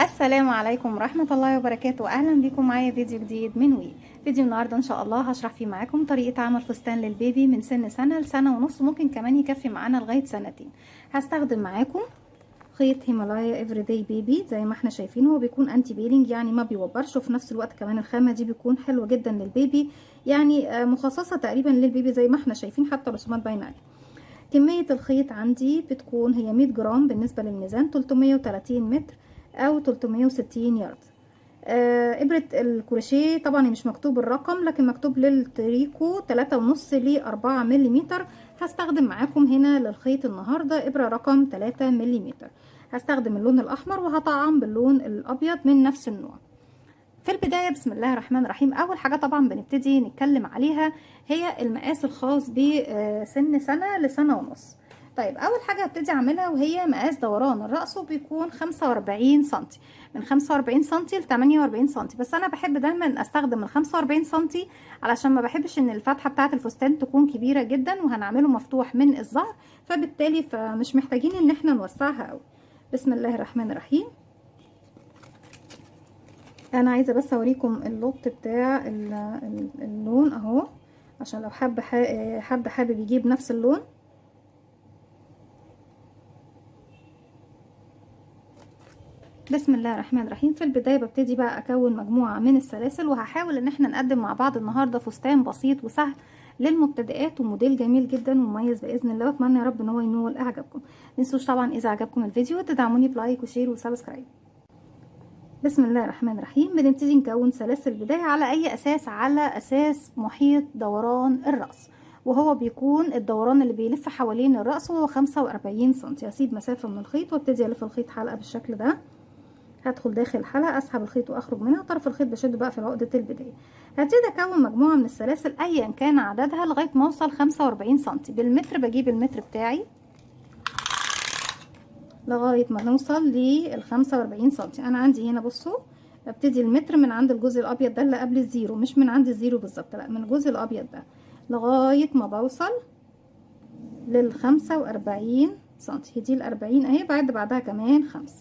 السلام عليكم ورحمة الله وبركاته. أهلا بكم معايا فيديو جديد من فيديو النهاردة إن شاء الله هشرح فيه معاكم طريقة عمل فستان للبيبي من سن سنة لسنة ونص، ممكن كمان يكفي معانا لغاية سنتين. هستخدم معاكم خيط هيمالايا افريداي بيبي زي ما احنا شايفين. هو بيكون انتي بيلينج، يعني ما بيوبرش، وفي نفس الوقت كمان الخامة دي بيكون حلوة جدا للبيبي، يعني مخصصة تقريبا للبيبي زي ما احنا شايفين، حتى الرسومات باينة عليه. كمية الخيط عندي بتكون هي 100 جرام بالنسبة للميزان، 330 متر أو 360 يارد. إبرة الكروشيه طبعا مش مكتوب الرقم، لكن مكتوب للتريكو 3.5 ل 4 مليمتر. هستخدم معاكم هنا للخيط النهاردة إبرة رقم 3 مليمتر. هستخدم اللون الأحمر وهطعم باللون الأبيض من نفس النوع. في البداية بسم الله الرحمن الرحيم، أول حاجة طبعا بنبتدي نتكلم عليها هي المقاس الخاص بسن سنة لسنة ونص. طيب أول حاجة هبتدي أعملها وهي مقاس دوران الرأس، وبيكون 45 سنتي، من 45 سنتي ل 48 سنتي. بس أنا بحب دايما أستخدم ال 45 سنتي علشان ما بحبش إن الفتحة بتاعة الفستان تكون كبيرة جدا، وهنعمله مفتوح من الظهر، فبالتالي فمش محتاجين إن احنا نوسعها أوي. بسم الله الرحمن الرحيم. انا عايزه بس اوريكم اللوت بتاع اللون اهو، عشان لو حد حابب يجيب نفس اللون. بسم الله الرحمن الرحيم. في البدايه ببتدي بقى اكون مجموعه من السلاسل، وهحاول ان احنا نقدم مع بعض النهارده فستان بسيط وسهل للمبتدئات، وموديل جميل جدا ومميز باذن الله، واتمنى يا رب ان هو ينول اعجابكم. متنسوش طبعا اذا عجبكم الفيديو تدعموني بلايك وشير وسبسكرايب. بسم الله الرحمن الرحيم. بنبتدي نكون سلاسل البداية على أي أساس؟ على أساس محيط دوران الرأس، وهو بيكون الدوران اللي بيلف حوالين الرأس وهو 45 سنتي. هسيب مسافة من الخيط وابتدي ألف الخيط حلقة بالشكل ده. هدخل داخل الحلقة، أسحب الخيط وأخرج منها، طرف الخيط بشده بقى في عقدة البداية. هبتدي أكون مجموعة من السلاسل أيا كان عددها لغاية ما أوصل 45 سنتي. بالمتر بجيب المتر بتاعي لغاية ما نوصل لل 45 سنتي. انا عندي هنا بصوا، ابتدي المتر من عند الجزء الابيض ده اللي قبل الزيرو، مش من عند الزيرو بالظبط، لا، من الجزء الابيض ده لغاية ما بوصل لل 45 سنتي. هي دي ال 40 اهي، بعدها كمان 5.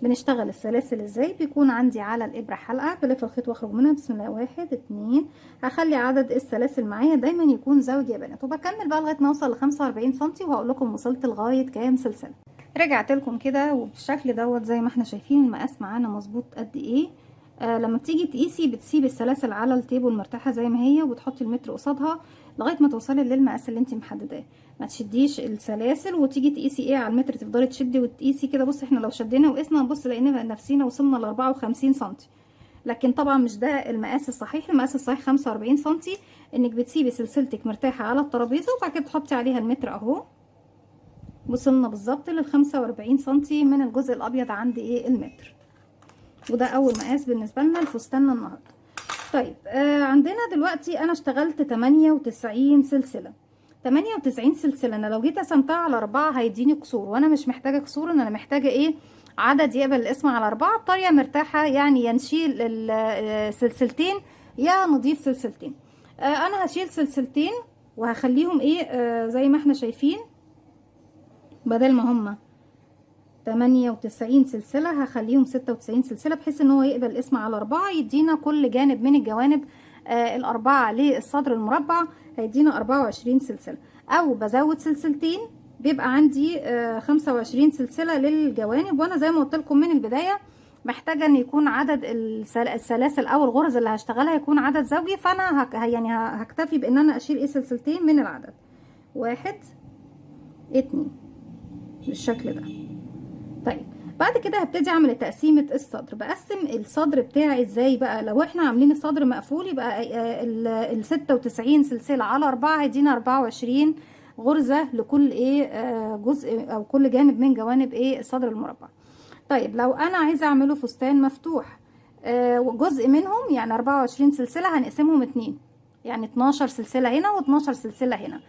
بنشتغل السلاسل ازاي؟ بيكون عندي على الابره حلقه، بلف الخيط واخرج منها. بسم الله، 1 2. هخلي عدد السلاسل معايا دايما يكون زوجي يا بنات، وبكمل بقى لغايه ما اوصل ل 45 سنتي، وهقول لكم وصلت لغايه كام سلسله. رجعت لكم كده وبالشكل دوت زي ما احنا شايفين المقاس معانا مظبوط قد ايه. لما بتيجي تقيسي بتسيبي السلاسل على التيبل مرتاحه زي ما هي، وبتحطي المتر قصادها لغايه ما توصلي للمقاس اللي انت محدداه. ما تشديش السلاسل وتيجي تقيسي ايه على المتر، تفضلي تشدي وتقيسي كده. بصي احنا لو شدينا وقسنا نبص لقينا نفسينا وصلنا ل 54 سنتي، لكن طبعا مش ده المقاس الصحيح. المقاس الصحيح 45 سنتي، انك بتسيبي سلسلتك مرتاحه على الترابيزه وبعد كده تحطي عليها المتر اهو. وصلنا بالظبط لل 45 سنتي من الجزء الابيض عند ايه المتر، وده اول مقاس بالنسبه لنا لفستاننا النهارده. طيب عندنا دلوقتي انا اشتغلت 98 سلسله. 98 سلسله انا لو جيت قسمتها على 4 هيديني كسور، وانا مش محتاجه كسور، انا محتاجه ايه؟ عدد يقبل الاسم على 4 بطريقه مرتاحه، يعني يا نشيل السلسلتين يا نضيف سلسلتين. انا هشيل سلسلتين وهخليهم ايه زي ما احنا شايفين، بدل ما هما 98 سلسلة هخليهم 96 سلسلة، بحيث ان هو يقبل الاسم على 4 يدينا كل جانب من الجوانب الأربعة للصدر المربع هيدينا 24 سلسلة. او بزود سلسلتين بيبقى عندي 25 سلسلة للجوانب. وانا زي ما قلت لكم من البداية محتاجة ان يكون عدد السلاسل او الغرز اللي هشتغلها يكون عدد زوجي، فانا يعني هكتفي بان انا اشيل ايه سلسلتين من العدد. 1 2 بالشكل ده. طيب بعد كده هبتدي اعمل تقسيمه الصدر. بقسم الصدر بتاعي ازاي بقى؟ لو احنا عاملين الصدر مقفول يبقى ال 96 سلسله على 4 هيدينا 24 غرزه لكل ايه جزء او كل جانب من جوانب ايه الصدر المربع. طيب لو انا عايزه اعمله فستان مفتوح، جزء منهم يعني 24 سلسله هنقسمهم 2، يعني 12 سلسله هنا و12 سلسله هنا.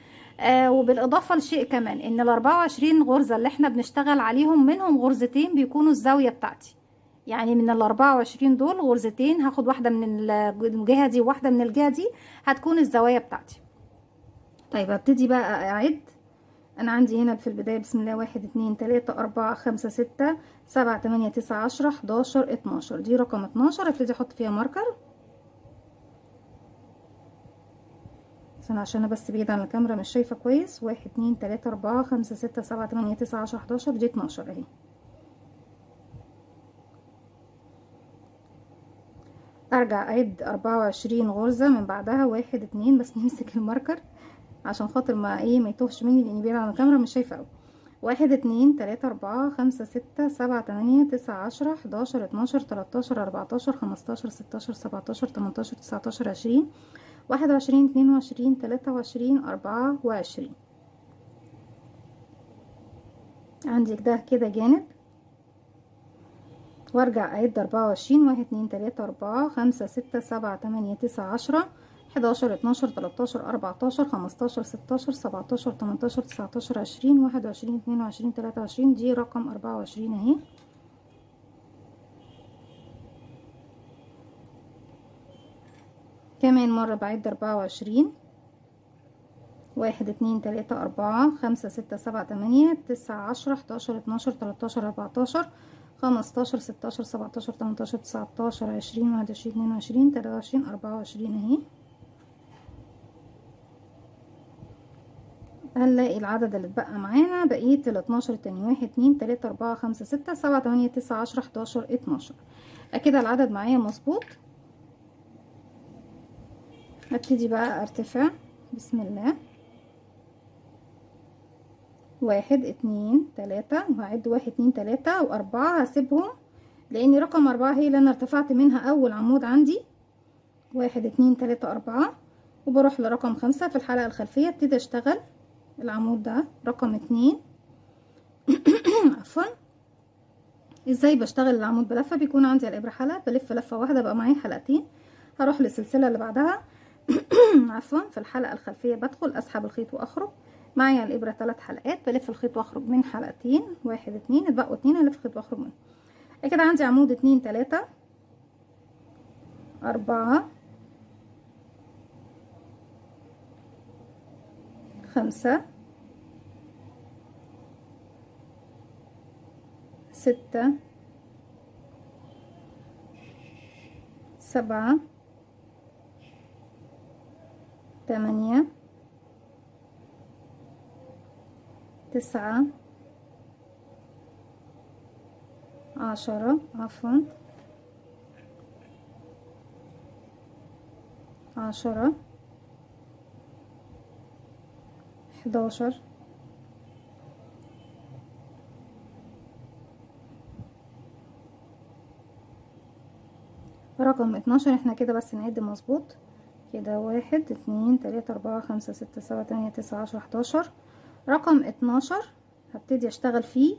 وبالاضافه لشيء كمان، ان ال 24 غرزه اللي احنا بنشتغل عليهم منهم غرزتين بيكونوا الزاويه بتاعتي، يعني من ال 24 دول غرزتين هاخد واحده من الجهه دي وواحده من الجهه دي، هتكون الزوايا بتاعتي. طيب هبتدي بقى اعد انا عندي هنا في البداية بسم الله 1 2 3 4 5 6 7 8 9 10 11 12. دي رقم 12. ابتدي احط فيها ماركر عشان انا بس بعيد عن الكاميرا مش شايفة كويس. 1 2 3 4 5 6 7 8 9 10 11. دي 12 اهي. ارجع اعد 24 غرزة من بعدها 1 2. بس نمسك الماركر عشان خاطر ما يتوهش مني، لاني بعيد عن الكاميرا مش شايفة اوي. 1 2 3 4 5 6 7 8 9 10 11 12 13 14 15 16 17 18 19 20 21 22 23 24. عندي ده كده جانب، وارجع اعد 24. 1 2 3 4 5 6 7 8 9 10 11 12 13 14 15 16 17 18 19 20 21 22 23. دي رقم 24 اهي. كمان مرة بعد 24. 1 2 3 4 5 6 7 8 9 10 11 12 13 14 15 16 17 18 19 20 21 22 23 24 اهي. هنلاقي العدد اللي اتبقى معانا بقية ال 12 التاني. 1 2 3 4 5 6 7 8 9 10 11 12. كده العدد معايا مظبوط. ابتدي بقى ارتفع بسم الله. 1 2 3 وهعد 1 2 3 و4 هسيبهم لاني رقم 4 هي اللي انا ارتفعت منها اول عمود عندي. 1 2 3 4 وبروح لرقم 5 في الحلقة الخلفية. ابتدي اشتغل العمود ده رقم 2. عفوا. ازاي بشتغل العمود بلفة؟ بيكون عندي الابرة حلقة، بلف لفة واحدة بقى معايا حلقتين. هروح للسلسلة اللي بعدها. عفوا. في الحلقة الخلفية بدخل اسحب الخيط واخرج معايا الابرة 3 حلقات، بلف الخيط واخرج من حلقتين. 1 2 اتبقوا 2 الف الخيط واخرج منه. كده عندي عمود 2 3 4 5 6 7 8 9 10 عفوا 10 11 رقم 12. احنا كده بس نعد مظبوط كده. 1 2 3 4 5 6 7 8 9 10 11. رقم 12 هبتدي اشتغل فيه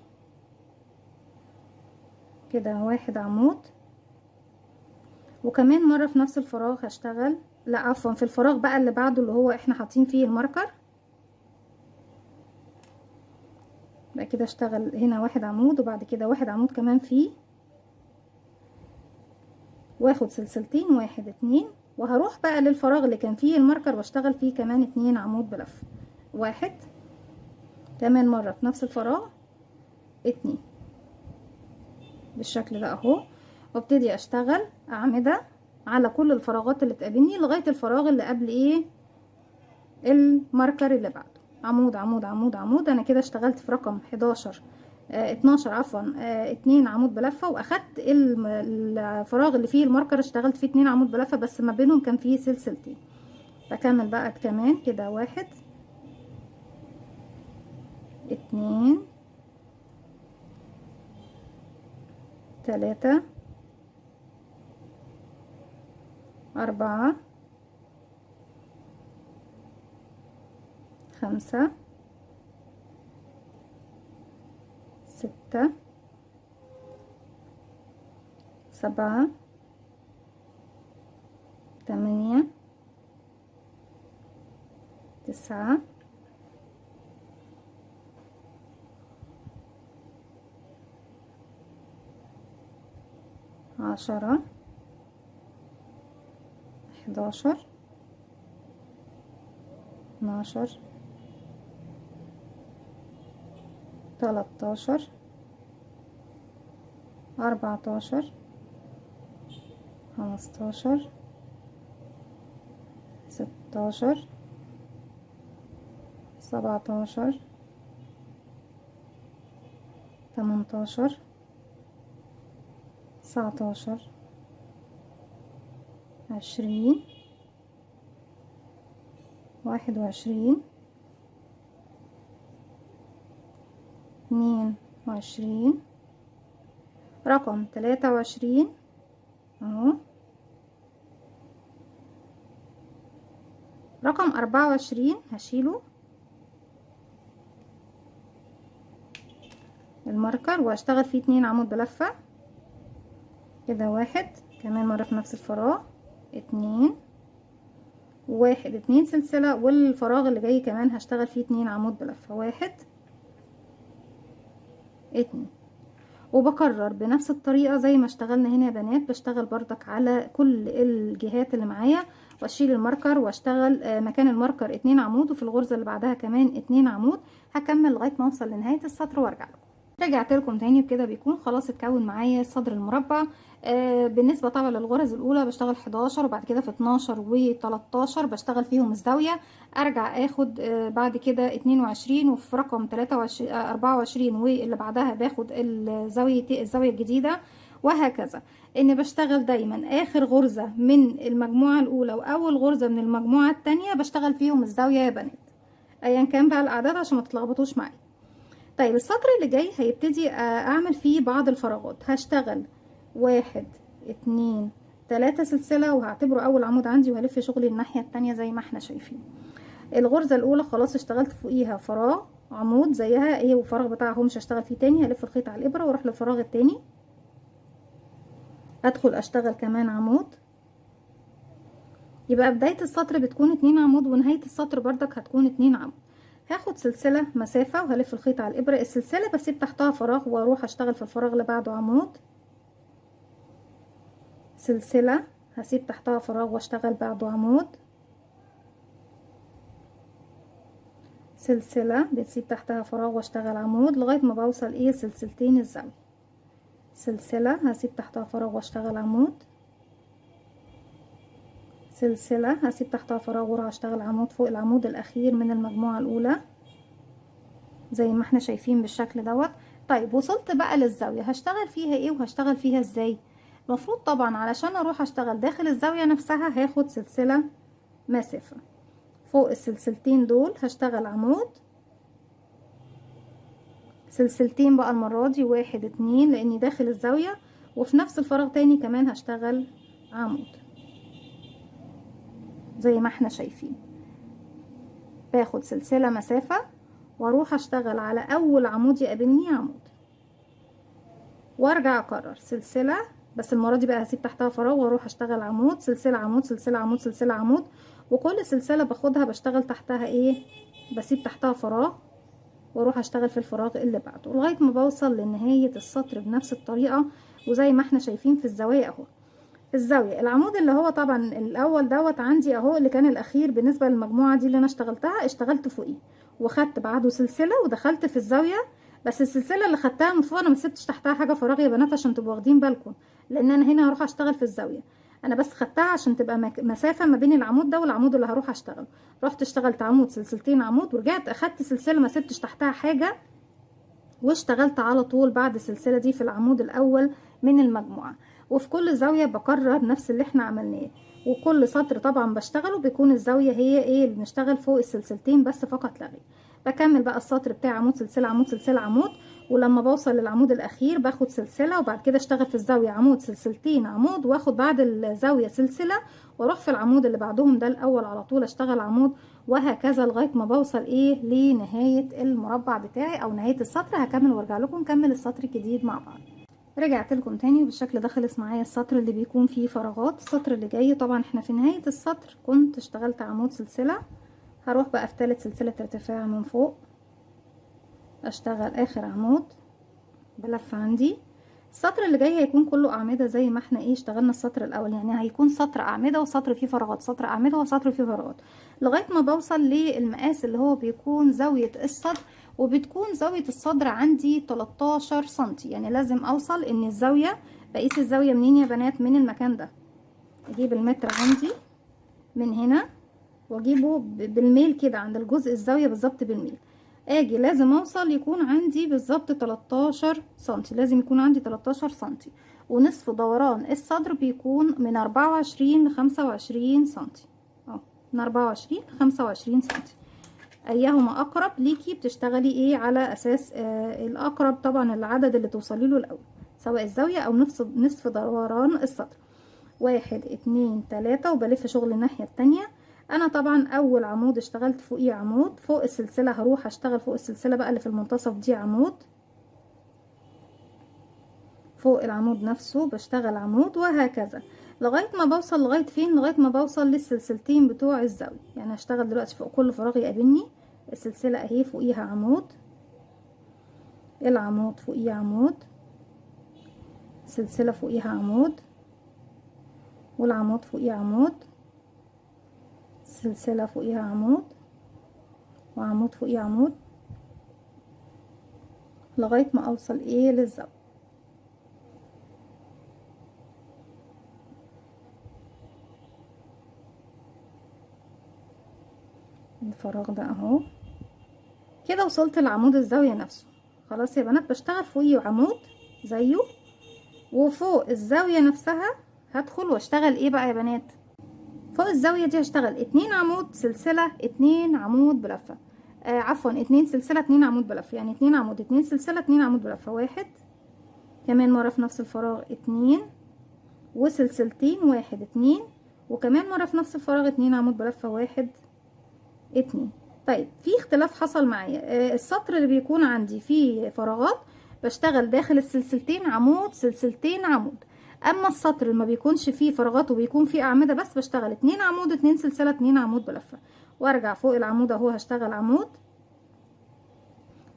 كده 1 عمود، وكمان مرة في نفس الفراغ هشتغل، لا عفوا في الفراغ بقى اللي بعده اللي هو احنا حاطين فيه الماركر. بقى كده اشتغل هنا 1 عمود، وبعد كده 1 عمود كمان فيه، واخد سلسلتين 1 2، وهروح بقى للفراغ اللي كان فيه الماركر واشتغل فيه كمان 2 عمود بلف. 1 كمان مرة في نفس الفراغ 2 بالشكل ده اهو. وابتدي اشتغل اعمدة على كل الفراغات اللي تقابلني لغاية الفراغ اللي قبل الماركر اللي بعده. عمود عمود عمود عمود. انا كده اشتغلت في رقم 11 12 عفوا 2 عمود بلفة، واخدت الفراغ اللي فيه الماركر اشتغلت فيه 2 عمود بلفة، بس ما بينهم كان فيه سلسلتين. بكمل بقى كمان كده 1 2 3 4 5 6 7 8 9 10 11 12 13 14 15 16 17 18 19 20 21 22 رقم 23 اهو، رقم 24 هشيله الماركر وهشتغل فيه 2 عمود بلفة كده، 1 كمان مرة في نفس الفراغ، 2 1 2 سلسلة، والفراغ اللي جاي كمان هشتغل فيه 2 عمود بلفة، 1 2. وبكرر بنفس الطريقة زي ما اشتغلنا هنا يا بنات، بشتغل بردك على كل الجهات اللي معايا، واشيل الماركر واشتغل مكان الماركر 2 عمود، وفي الغرزة اللي بعدها كمان 2 عمود. هكمل لغاية ما اوصل لنهاية السطر وارجع لكم. رجعت لكم تاني، وكده بيكون خلاص اتكون معايا صدر المربع. بالنسبه طبعا للغرز الاولى بشتغل 11، وبعد كده في 12 و13 بشتغل فيهم الزاويه، ارجع اخد بعد كده 22، وفي رقم 23 24 واللي بعدها باخد الزاويه الجديده، وهكذا. اني بشتغل دايما اخر غرزه من المجموعه الاولى واول غرزه من المجموعه الثانيه بشتغل فيهم الزاويه يا بنات، ايا كان بقى الاعداد عشان ما تتلخبطوش معايا. طيب السطر اللي جاي هيبتدي اعمل فيه بعض الفراغات. هشتغل 1 2 3 سلسلة، وهعتبره اول عمود عندي، وهلف شغلي الناحية التانية زي ما احنا شايفين. الغرزة الاولى خلاص اشتغلت فوقيها فراغ عمود زيها ايه، والفراغ بتاعها مش هشتغل فيه تاني، هلف الخيط على الابرة واروح للفراغ التاني، ادخل اشتغل كمان عمود. يبقى بداية السطر بتكون 2 عمود، ونهاية السطر بردك هتكون 2 عمود. هاخد سلسلة مسافة وهلف الخيط على الابرة، السلسلة بسيب تحتها فراغ واروح اشتغل في الفراغ اللي بعده عمود، سلسلة هسيب تحتها فراغ واشتغل بعده عمود، سلسلة بتسيب تحتها فراغ واشتغل عمود لغاية ما بوصل ايه سلسلتين الزاوية، سلسلة هسيب تحتها فراغ واشتغل عمود، سلسلة هسيب تحتها فراغ واروح اشتغل عمود فوق العمود الاخير من المجموعة الاولى زي ما احنا شايفين بالشكل دوت. طيب وصلت بقى للزاوية، هشتغل فيها ايه وهشتغل فيها ازاي؟ المفروض طبعا علشان اروح اشتغل داخل الزاوية نفسها هاخد سلسلة مسافة، فوق السلسلتين دول هشتغل عمود، سلسلتين بقى المرة دي 1 2 لاني داخل الزاوية، وفي نفس الفراغ تاني كمان هشتغل عمود زي ما احنا شايفين. باخد سلسلة مسافة واروح اشتغل على اول عمود يقابلني عمود، وارجع اكرر سلسلة، بس المرة دي بقى هسيب تحتها فراغ واروح اشتغل عمود، سلسلة عمود سلسلة عمود سلسلة عمود، وكل سلسلة باخدها بشتغل تحتها ايه، بسيب تحتها فراغ واروح اشتغل في الفراغ اللي بعده لغاية ما بوصل لنهاية السطر بنفس الطريقة. وزي ما احنا شايفين في الزوايا اهو، في الزاوية العمود اللي هو طبعا الاول دوت عندي اهو، اللي كان الاخير بالنسبة للمجموعة دي اللي انا اشتغلتها، اشتغلت فوقيه وخدت بعده سلسلة ودخلت في الزاوية، بس السلسلة اللي خدتها من فوق انا ما سبتش تحتها حاجة فراغ يا بنات عشان تبقوا واخدين بالكم، لان انا هنا هروح اشتغل في الزاوية، انا بس خدتها عشان تبقى مسافة ما بين العمود ده والعمود اللي هروح اشتغل. رحت اشتغلت عمود سلسلتين عمود ورجعت اخدت سلسلة ما سبتش تحتها حاجة، واشتغلت على طول بعد السلسلة دي في العمود الاول من المجموعة. وفي كل زاوية بكرر نفس اللي احنا عملناه، وكل سطر طبعا بشتغله بيكون الزاوية هي ايه اللي بنشتغل فوق السلسلتين بس فقط لا غير. بكمل بقى السطر بتاع عمود سلسلة عمود سلسلة عمود، ولما بوصل للعمود الاخير باخد سلسلة، وبعد كده اشتغل في الزاوية عمود سلسلتين عمود، واخد بعد الزاوية سلسلة، واروح في العمود اللي بعدهم ده الاول على طول اشتغل عمود، وهكذا لغاية ما بوصل ايه لنهاية المربع بتاعي او نهاية السطر. هكمل وارجع لكم نكمل السطر الجديد مع بعض. رجعت لكم تاني، وبالشكل ده خلص معايا السطر اللي بيكون فيه فراغات. السطر اللي جاي طبعا احنا في نهاية السطر كنت اشتغلت عمود سلسلة، هروح بقى في ثالث سلسلة ارتفاع من فوق اشتغل اخر عمود بلف عندي. السطر اللي جاي هيكون كله اعمدة زي ما احنا ايه اشتغلنا السطر الاول، يعني هيكون سطر اعمدة وسطر فيه فراغات، سطر اعمدة وسطر فيه فراغات، لغاية ما بوصل للمقاس اللي هو بيكون زاوية السطر. وبتكون زاوية الصدر عندي 13 سنتي. يعني لازم اوصل ان الزاوية، بقيس الزاوية منين يا بنات؟ من المكان ده. اجيب المتر عندي من هنا واجيبه بالميل كده عند الجزء الزاوية بالظبط بالميل. اجي لازم اوصل يكون عندي بالظبط 13 سنتي، لازم يكون عندي 13 سنتي. ونصف دوران الصدر بيكون من 24 ل 25 سنتي، من 24 ل 25 سنتي. ايهما اقرب ليكي بتشتغلي ايه على اساس الاقرب طبعا العدد اللي توصلي له الاول، سواء الزاوية او نصف دوران الصدر. 1 2 3 وبلف شغل الناحية التانية. انا طبعا اول عمود اشتغلت فوقيه عمود، فوق السلسلة هروح اشتغل فوق السلسلة بقى اللي في المنتصف دي عمود، فوق العمود نفسه بشتغل عمود، وهكذا لغاية ما بوصل لغاية فين؟ لغاية ما بوصل للسلسلتين بتوع الزاوية. يعني هشتغل دلوقتي فوق كل فراغ يقابلني السلسلة اهي فوقيها عمود، العمود فوقيه عمود، سلسلة فوقيها عمود، والعمود فوقيه عمود، سلسلة فوقيها عمود، وعمود فوقيه عمود، لغاية ما اوصل ايه للزاوية. الفراغ ده اهو كده وصلت لعمود الزاوية نفسه. خلاص يا بنات بشتغل فوقيه عمود زيه، وفوق الزاوية نفسها هدخل واشتغل ايه بقى يا بنات؟ فوق الزاوية دي هشتغل 2 عمود سلسلة، 2 عمود بلفة، عفوا 2 سلسلة 2 عمود بلفة، يعني 2 عمود 2 سلسلة 2 عمود بلفة. 1 كمان مرة في نفس الفراغ 2 وسلسلتين 1 2، وكمان مرة في نفس الفراغ 2 عمود بلفة 1 2. طيب في اختلاف حصل معايا، السطر اللي بيكون عندي فيه فراغات بشتغل داخل السلسلتين عمود سلسلتين عمود، اما السطر اللي ما بيكونش فيه فراغات وبيكون فيه اعمده بس بشتغل 2 عمود 2 سلسله 2 عمود بلفه، وارجع فوق العمود اهو هشتغل عمود،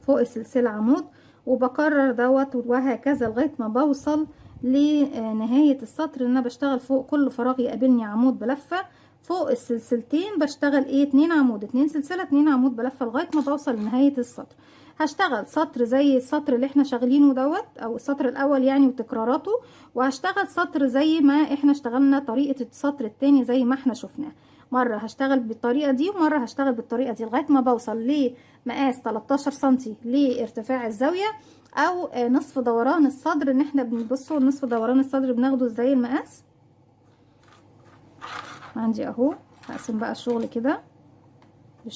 فوق السلسله عمود، وبكرر دوت وهكذا لغايه ما بوصل لنهايه السطر ان انا بشتغل فوق كل فراغ يقابلني عمود بلفه، فوق السلسلتين بشتغل ايه 2 عمود 2 سلسله 2 عمود بلفه لغايه ما بوصل لنهايه السطر. هشتغل سطر زي السطر اللي احنا شغالينه دوت او السطر الاول يعني وتكراراته، وهشتغل سطر زي ما احنا اشتغلنا طريقه السطر التاني زي ما احنا شفناه. مره هشتغل بالطريقه دي ومره هشتغل بالطريقه دي لغايه ما بوصل لمقاس 13 سنتي لارتفاع الزاويه، او نصف دوران الصدر. ان احنا بنبصوا نصف دوران الصدر بناخده ازاي المقاس عندي اهو. هقسم بقى الشغل كده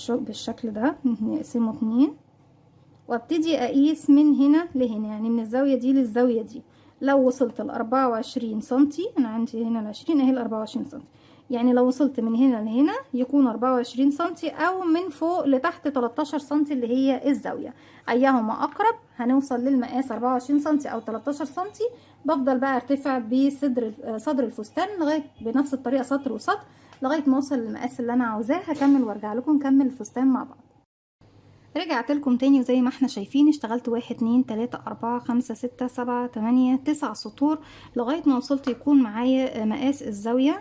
بالشكل ده، نقسمه 2 وابتدي اقيس من هنا لهنا، يعني من الزاوية دي للزاوية دي. لو وصلت ل24 سنتي، انا عندي هنا ال20 اهي ال24 سنتي، يعني لو وصلت من هنا لهنا يكون 24 سنتي، او من فوق لتحت 13 سنتي اللي هي الزاوية. ايهما اقرب هنوصل للمقاس 24 سنتي او 13 سنتي. بفضل بقى ارتفع صدر الفستان لغاية بنفس الطريقة سطر وسطر لغاية ما اوصل للمقاس اللي انا عاوزاه. هكمل وارجع لكم نكمل الفستان مع بعض. رجعت لكم تاني وزي ما احنا شايفين اشتغلت 1 2 3 4 5 6 7 8 9 سطور لغاية ما وصلت يكون معايا مقاس الزاوية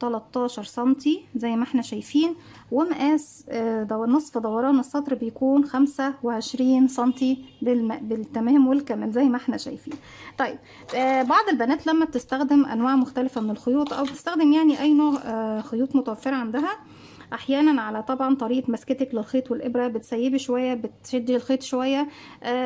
13 سنتي زي ما احنا شايفين، ومقاس نصف دوران السطر بيكون 25 سنتي بالتمام والكمال زي ما احنا شايفين. طيب بعض البنات لما بتستخدم انواع مختلفة من الخيوط او بتستخدم يعني اي نوع خيوط متوفرة عندها، احيانا على طبعا طريقه مسكتك للخيط والابره بتسيبي شويه بتشدي الخيط شويه،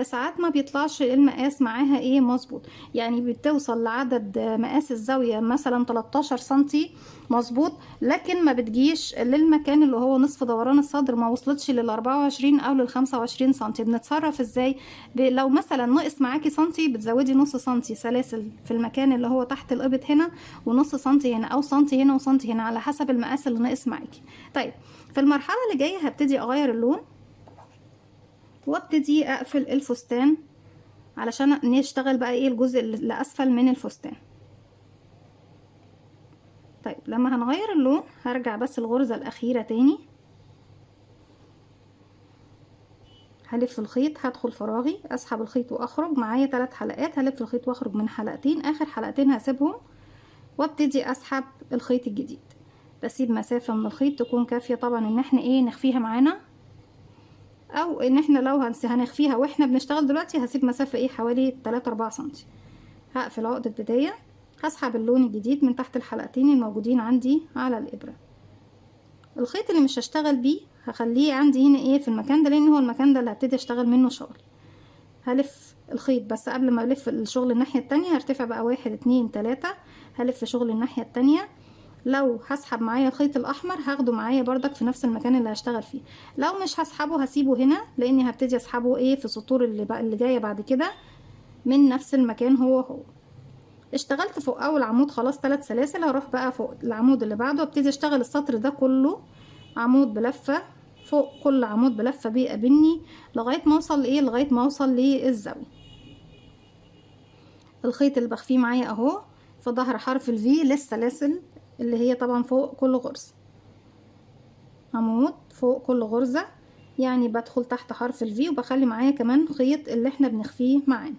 ساعات ما بيطلعش المقاس معاها ايه مظبوط، يعني بتوصل لعدد مقاس الزاويه مثلا 13 سنتي مظبوط، لكن ما بتجيش للمكان اللي هو نصف دوران الصدر، ما وصلتش لل 24 او لل 25 سنتي. بنتصرف ازاي؟ لو مثلا ناقص معاكي سنتي بتزودي نص سنتي سلاسل في المكان اللي هو تحت الابط هنا، ونص سنتي هنا، او سنتي هنا وسنتي هنا على حسب المقاس اللي ناقص معاكي. طيب في المرحله اللي جايه هبتدي اغير اللون وابتدي اقفل الفستان علشان نشتغل بقى ايه الجزء اللي اسفل من الفستان. طيب لما هنغير اللون هرجع بس الغرزة الأخيرة تاني، هلف الخيط، هدخل فراغي اسحب الخيط واخرج، معايا 3 حلقات، هلف الخيط واخرج من حلقتين، اخر حلقتين هسيبهم وابتدي اسحب الخيط الجديد. بسيب مسافة من الخيط تكون كافية طبعا ان احنا ايه نخفيها معانا. او ان احنا لو هنخفيها واحنا بنشتغل دلوقتي هسيب مسافة ايه حوالي 3-4 سنتي. هقفل عقدة بداية، هسحب اللون الجديد من تحت الحلقتين الموجودين عندي على الابرة. الخيط اللي مش هشتغل بيه هخليه عندي هنا ايه في المكان ده، لان هو المكان ده اللي هبتدي اشتغل منه شغل. هلف الخيط بس قبل ما الف الشغل الناحية التانية هرتفع بقى 1 2 3، هلف شغل الناحية التانية. لو هسحب معايا الخيط الاحمر هاخده معايا بردك في نفس المكان اللي هشتغل فيه. لو مش هسحبه هسيبه هنا، لاني هبتدي اسحبه ايه في السطور اللي جايه بعد كده من نفس المكان هو. اشتغلت فوق اول عمود خلاص 3 سلاسل، هروح بقى فوق العمود اللي بعده ابتدي اشتغل السطر ده كله عمود بلفه، فوق كل عمود بلفه بيقابلني لغايه ما اوصل لايه، لغايه ما اوصل للزاويه. الخيط اللي بخفيه معايا اهو في ظهر حرف الفي للسلاسل اللي هي طبعا فوق كل غرزه، عمود فوق كل غرزة، يعني بدخل تحت حرف الفي وبخلي معايا كمان خيط اللي احنا بنخفيه معانا.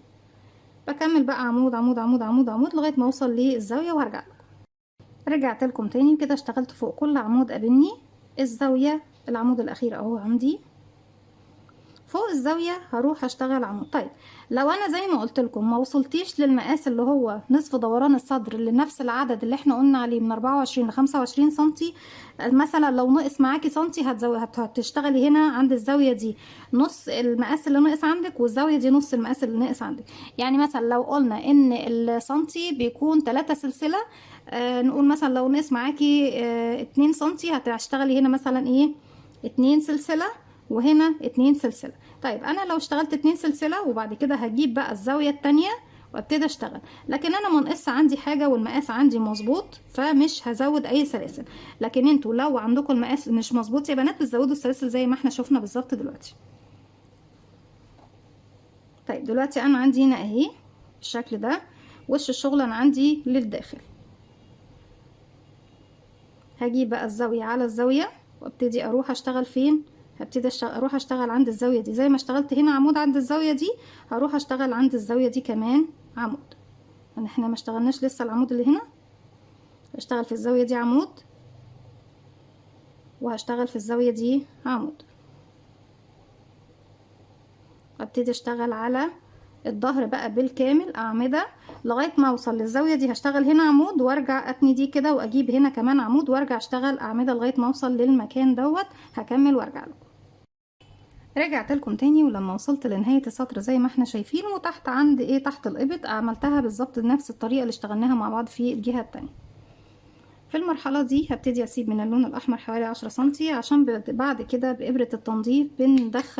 بكمل بقى عمود عمود عمود عمود عمود لغاية ما اوصل للزاوية وهرجع لكم. رجعت لكم تاني كده، اشتغلت فوق كل عمود قابلني الزاوية، العمود الاخير اهو عندي فوق الزاوية هروح اشتغل عمود. طيب لو انا زي ما قلت لكم ما وصلتيش للمقاس اللي هو نصف دوران الصدر اللي نفس العدد اللي احنا قلنا عليه من 24 ل 25 سنتي، مثلا لو نقص معاكي سنتي هتشتغلي هنا عند الزاوية دي نص المقاس اللي نقص عندك، والزاوية دي نص المقاس اللي نقص عندك. يعني مثلا لو قلنا ان السنتي بيكون 3 سلسلة، نقول مثلا لو نقص معاكي 2 سنتي هتشتغلي هنا مثلا ايه 2 سلسلة وهنا 2 سلسلة. طيب انا لو اشتغلت 2 سلسلة وبعد كده هجيب بقى الزاوية التانية وابتدي اشتغل، لكن انا منقص عندي حاجة والمقاس عندي مظبوط فمش هزود اي سلاسل. لكن انتوا لو عندكم المقاس مش مظبوط يا بنات بتزودوا السلاسل زي ما احنا شفنا بالظبط دلوقتي. طيب دلوقتي انا عندي هنا اهي بالشكل ده وش الشغل انا عندي للداخل. هجيب بقى الزاوية على الزاوية وابتدي اروح اشتغل فين، هبتدي اروح اشتغل عند الزاوية دي زي ما اشتغلت هنا عمود عند الزاوية دي، هروح اشتغل عند الزاوية دي كمان عمود. يعني احنا ما اشتغلناش لسه العمود اللي هنا، اشتغل في الزاوية دي عمود وهشتغل في الزاوية دي عمود، وابتدي اشتغل على الظهر بقى بالكامل اعمدة لغاية ما اوصل للزاوية دي. هشتغل هنا عمود وارجع اتني دي كده واجيب هنا كمان عمود وارجع اشتغل اعمدة لغاية ما اوصل للمكان دوت. هكمل وارجع لكم. رجعت لكم تاني، ولما وصلت لنهاية السطر زي ما احنا شايفين وتحت عند ايه تحت الابط عملتها بالظبط بنفس الطريقة اللي اشتغلناها مع بعض في الجهة التانية. في المرحلة دي هبتدي اسيب من اللون الاحمر حوالي 10 سنتي عشان بعد كده بابرة التنظيف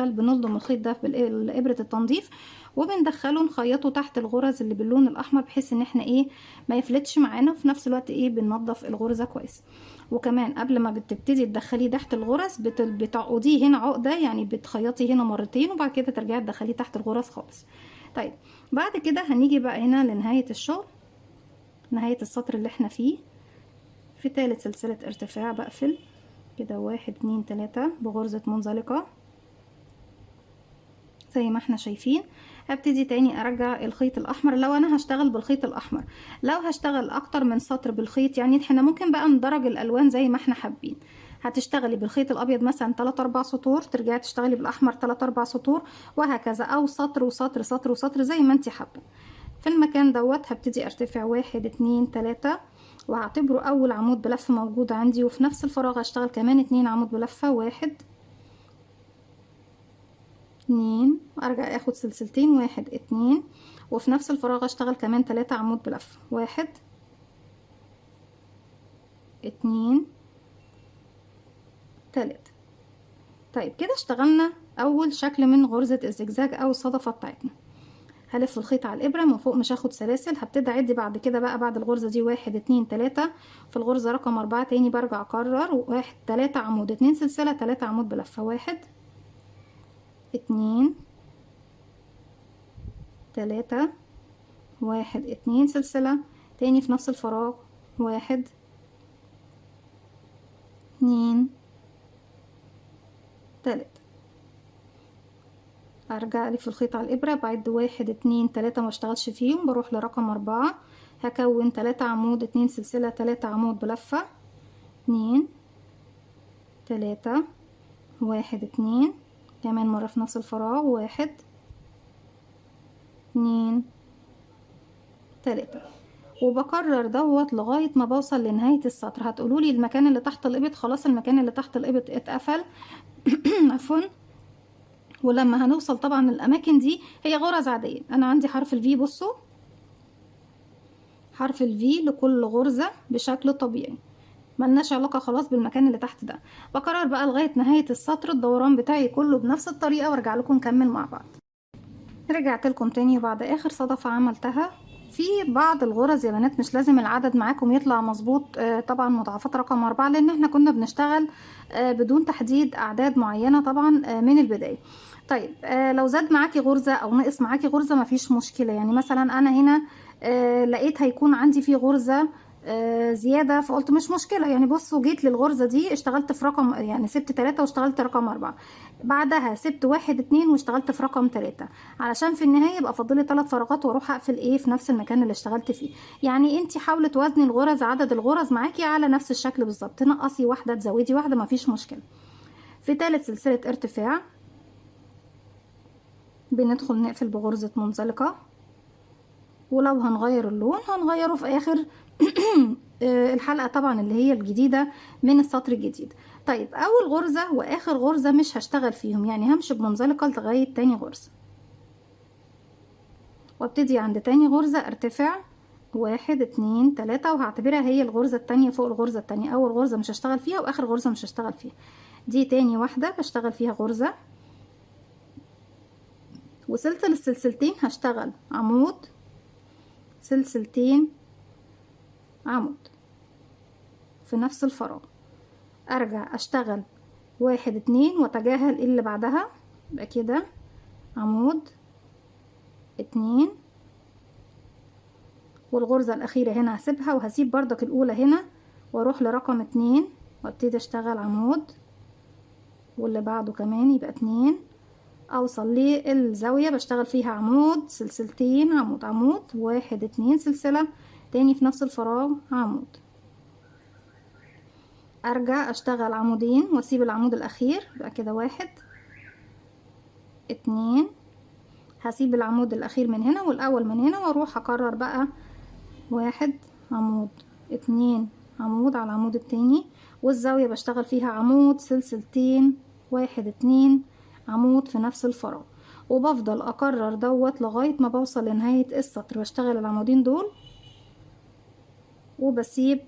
بنلضم الخيط ده بابرة التنظيف وبندخله نخيطه تحت الغرز اللي باللون الاحمر بحيث ان احنا ايه ما يفلتش معانا، وفي نفس الوقت ايه بننضف الغرزة كويس. وكمان قبل ما بتبتدي تدخليه تحت الغرز بتعقديه هنا عقدة، يعني بتخيطي هنا مرتين وبعد كده ترجعي تدخليه تحت الغرز خالص. طيب بعد كده هنيجي بقى هنا لنهاية الشغل، نهاية السطر اللي احنا فيه. في تالت سلسلة ارتفاع بقفل كده 1 2 3 بغرزة منزلقة زي ما احنا شايفين. هبتدي تاني ارجع الخيط الاحمر لو انا هشتغل بالخيط الاحمر. لو هشتغل اكتر من سطر بالخيط يعني احنا ممكن بقى ندرج الالوان زي ما احنا حابين. هتشتغلي بالخيط الابيض مثلا 3-4 سطور، ترجعي تشتغلي بالاحمر 3-4 سطور وهكذا، او سطر وسطر سطر وسطر زي ما انت حابه. في المكان دوت هبتدي ارتفع 1 2 3 وهعتبره اول عمود بلفه موجود عندي، وفي نفس الفراغ هشتغل كمان 2 عمود بلفه 1 2 وارجع اخد سلسلتين 1 2 وفي نفس الفراغ اشتغل كمان 3 عمود بلفه 1 2 3. طيب كده اشتغلنا اول شكل من غرزة الزجزاج او الصدفة بتاعتنا. هلف الخيط على الابرة من فوق مش هاخد سلاسل، هبتدي اعد بعد كده بقى بعد الغرزة دي 1 2 3. في الغرزة رقم 4 تاني برجع اكرر 1 3 عمود 2 سلسلة 3 عمود بلفة 1 2 3 1 2 سلسلة تاني في نفس الفراغ 1 2 3. ارجع الف الخيط على الابرة بعد 1 2 3 ما اشتغلش فيهم، بروح لرقم 4 هكون 3 عمود 2 سلسلة 3 عمود بلفة 2 3 1 2 كمان مرة في نفس الفراغ، 1 2 3. وبكرر دوت لغاية ما بوصل لنهاية السطر. هتقولولي المكان اللي تحت الإبط، خلاص المكان اللي تحت الإبط اتقفل. عفوا. ولما هنوصل طبعا الأماكن دي هي غرز عادية. أنا عندي حرف الفي، بصوا حرف الفي لكل غرزة بشكل طبيعي، ملناش علاقة خلاص بالمكان اللي تحت ده. بكرر بقى لغاية نهاية السطر الدوران بتاعي كله بنفس الطريقة، وارجع لكم نكمل مع بعض. رجعت لكم تاني بعد آخر صدفة عملتها. في بعض الغرز يا بنات مش لازم العدد معاكم يطلع مظبوط، طبعا مضاعفات رقم 4، لان احنا كنا بنشتغل بدون تحديد اعداد معينة طبعا من البداية. طيب لو زاد معاكي غرزة او نقص معاكي غرزة مفيش مشكلة. يعني مثلا انا هنا لقيت هيكون عندي في غرزة زيادة، فقلت مش مشكلة. يعني بصوا جيت للغرزة دي اشتغلت في رقم، يعني سبت 3 واشتغلت رقم 4، بعدها سبت 1 2 واشتغلت في رقم 3، علشان في النهاية يبقى فاضلي 3 فراغات واروح اقفل ايه في نفس المكان اللي اشتغلت فيه. يعني انتي حاولي توازني الغرز، عدد الغرز معاكي على نفس الشكل بالظبط، تنقصي واحدة تزودي واحدة مفيش مشكلة. في ثالث سلسلة ارتفاع بندخل نقفل بغرزة منزلقة، ولو هنغير اللون هنغيره في اخر الحلقة طبعا اللي هي الجديدة من السطر الجديد. طيب اول غرزة واخر غرزة مش هشتغل فيهم، يعني همشي بمنزلقة لغاية تاني غرزة، وابتدي عند تاني غرزة ارتفع 1 2 3، وهعتبرها هي الغرزة التانية فوق الغرزة التانية. اول غرزة مش هشتغل فيها واخر غرزة مش هشتغل فيها. دي تاني واحدة بشتغل فيها غرزة، وسلسل السلسلتين هشتغل عمود سلسلتين عمود في نفس الفراغ، ارجع اشتغل 1 2 واتجاهل اللي بعدها، يبقى كده عمود 2، والغرزة الأخيرة هنا هسيبها وهسيب بردك الأولى هنا واروح لرقم 2 وابتدي اشتغل عمود، واللي بعده كمان يبقى 2، اوصل للزاوية بشتغل فيها عمود سلسلتين عمود، عمود 1 2 سلسلة تاني في نفس الفراغ عمود، ارجع اشتغل عمودين واسيب العمود الأخير، يبقى كده 1 2، هسيب العمود الأخير من هنا والأول من هنا واروح اكرر بقى 1 عمود 2 عمود على العمود التاني، والزاوية بشتغل فيها عمود سلسلتين 1 2 عمود في نفس الفراغ، وبفضل اكرر دوت لغاية ما بوصل لنهاية السطر. بشتغل العمودين دول وبسيب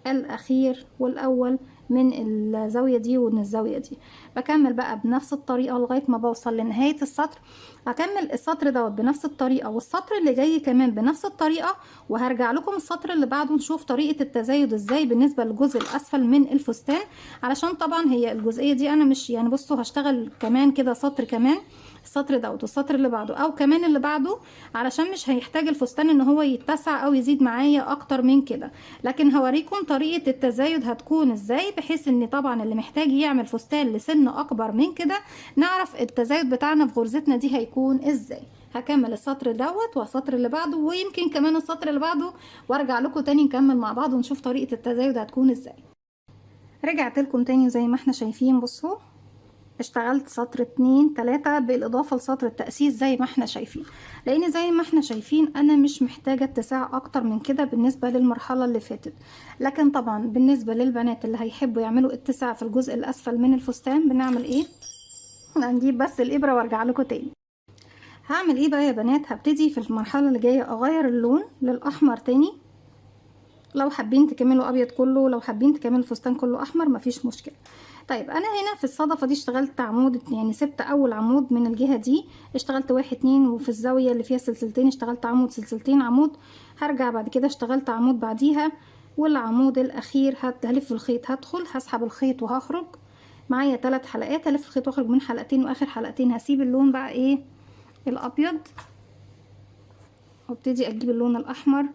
الاخير والاول من الزاوية دي ومن الزاوية دي. بكمل بقى بنفس الطريقة لغاية ما بوصل لنهاية السطر. هكمل السطر دوت بنفس الطريقة والسطر اللي جاي كمان بنفس الطريقة، وهرجع لكم السطر اللي بعده نشوف طريقة التزايد ازاي بالنسبة للجزء الاسفل من الفستان، علشان طبعا هي الجزئية دي انا مش يعني بصوا هشتغل كمان كده سطر كمان، السطر دوت والسطر اللي بعده او كمان اللي بعده، علشان مش هيحتاج الفستان ان هو يتسع او يزيد معايا اكتر من كده. لكن هوريكم طريقة التزايد هتكون ازاي، بحيث ان طبعا اللي محتاج يعمل فستان لسن اكبر من كده نعرف التزايد بتاعنا في غرزتنا دي هيكون ازاي. هكمل السطر دوت والسطر اللي بعده ويمكن كمان السطر اللي بعده، وارجع لكم تاني نكمل مع بعض ونشوف طريقة التزايد هتكون ازاي. رجعت لكم تاني زي ما احنا شايفين، بصوا اشتغلت سطر 2 3 بالاضافه لسطر التأسيس زي ما احنا شايفين، لان زي ما احنا شايفين انا مش محتاجه اتساع اكتر من كده بالنسبه للمرحله اللي فاتت. لكن طبعا بالنسبه للبنات اللي هيحبوا يعملوا اتساع في الجزء الاسفل من الفستان بنعمل ايه؟ هنجيب بس الابره وارجع لكم تاني. هعمل ايه بقى يا بنات؟ هبتدي في المرحله اللي جايه اغير اللون للاحمر تاني، لو حابين تكملوا ابيض كله، لو حابين تكملوا الفستان كله احمر مفيش مشكله. طيب انا هنا في الصدفه دي اشتغلت عمود، يعني سبت اول عمود من الجهه دي اشتغلت 1 2، وفي الزاويه اللي فيها سلسلتين اشتغلت عمود سلسلتين عمود، هرجع بعد كده اشتغلت عمود بعديها، والعمود الاخير هلف الخيط، هدخل هسحب الخيط وهخرج معايا 3 حلقات، هلف الخيط واخرج من حلقتين، واخر حلقتين هسيب اللون بقى ايه الابيض، وابتدي اجيب اللون الاحمر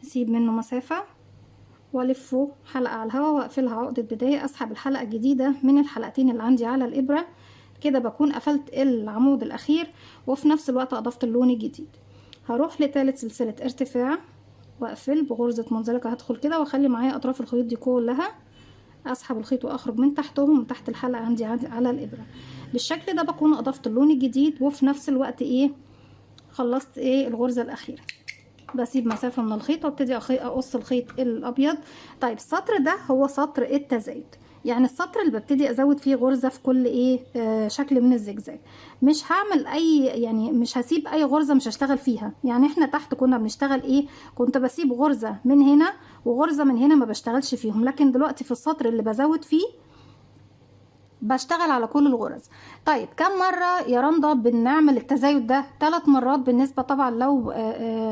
اسيب منه مسافه والفه حلقة على الهواء واقفلها عقدة بداية، اسحب الحلقة الجديدة من الحلقتين اللي عندي على الابرة، كده بكون قفلت العمود الاخير وفي نفس الوقت اضفت اللون الجديد. هروح لثالث سلسلة ارتفاع واقفل بغرزة منزلقة، هدخل كده واخلي معايا اطراف الخيوط دي كلها اسحب الخيط واخرج من تحتهم، من تحت الحلقة عندي على الابرة. بالشكل ده بكون اضفت اللون الجديد وفي نفس الوقت ايه خلصت ايه الغرزة الاخيرة. بسيب مسافة من الخيط وابتدي اقص الخيط الابيض. طيب السطر ده هو سطر التزايد، يعني السطر اللي ببتدي ازود فيه غرزة في كل ايه شكل من الزجزاج. مش هعمل اي يعني مش هسيب اي غرزة مش هشتغل فيها. يعني احنا تحت كنا بنشتغل ايه، كنت بسيب غرزة من هنا وغرزة من هنا ما بشتغلش فيهم، لكن دلوقتي في السطر اللي بزود فيه بشتغل على كل الغرز. طيب كم مرة يا رندا بنعمل التزايد ده؟ 3 مرات. بالنسبة طبعا لو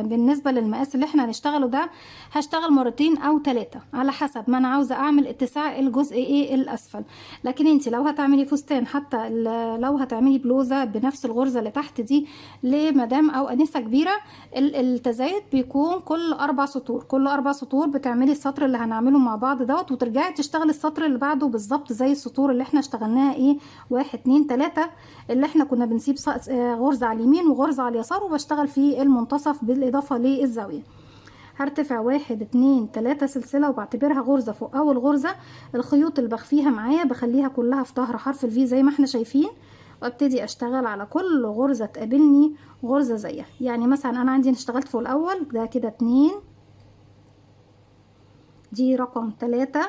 بالنسبة للمقاس اللي احنا هنشتغله ده هشتغل مرتين او 3 على حسب ما انا عاوزة اعمل اتساع الجزء ايه الاسفل. لكن انت لو هتعملي فستان، حتى لو هتعملي بلوزة بنفس الغرزة اللي تحت دي لمدام او انسة كبيرة، التزايد بيكون كل 4 سطور. كل 4 سطور بتعملي السطر اللي هنعمله مع بعض دوت، وترجعي تشتغلي السطر اللي بعده بالظبط زي السطور اللي احنا اشتغلناها ايه 1 2 3 اللي احنا كنا بنسيب غرزة على اليمين وغرزة على اليسار وبشتغل في المنتصف بالاضافة للزاوية. هرتفع 1 2 3 سلسلة وبعتبرها غرزة فوق اول غرزة. الخيوط اللي بخفيها معايا بخليها كلها في ظهر حرف الفي زي ما احنا شايفين، وابتدي اشتغل على كل غرزة تقابلني غرزة زيها. يعني مثلا انا عندي اشتغلت فوق الاول ده كده 2، دي رقم 3